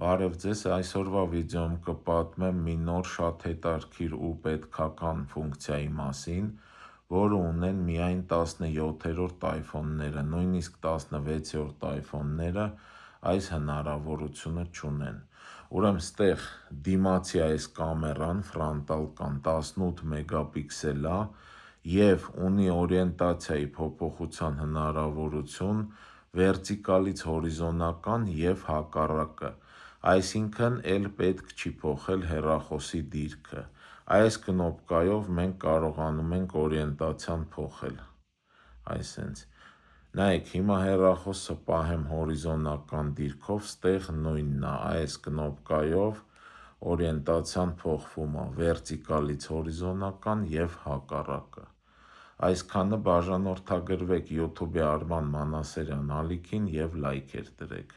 Բարև ձեզ, այսօրվա վիդեոում կպատմեմ մի նոր շատ հետաքրքիր ու պետքական ֆունկցիայի մասին, որը ունեն միայն 17-րդ iPhone-ները, նույնիսկ 16-րդ iPhone-ները այս հնարավորությունը չունեն։ Ուրեմն ստեղ դիմացի այս կամերան ֆրոնտալական 18 մեգապիքսել է և ունի օրիենտացիայի փոփոխության հնարավորություն վերտիկալից հորիզոնական և հակառակը, այսինքն էլ պետք չի փոխել հեռախոսի դիրքը։ Այս կնոպկայով մենք կարողանում ենք օրիենտացիան փոխել, այսենց։ Նայեք, հիմա հեռախոսը պահեմ հորիզոնական դիրքով, ստեղ նույնն է, այս կնոպկայով օրիենտացիան փոխվում է վերտիկալից հորիզոնական և հակառակը։ Այսքանը բաժանորդագրվեք YouTube-ի Արման Մանասարյան ալիքին և լայքեր դրեք։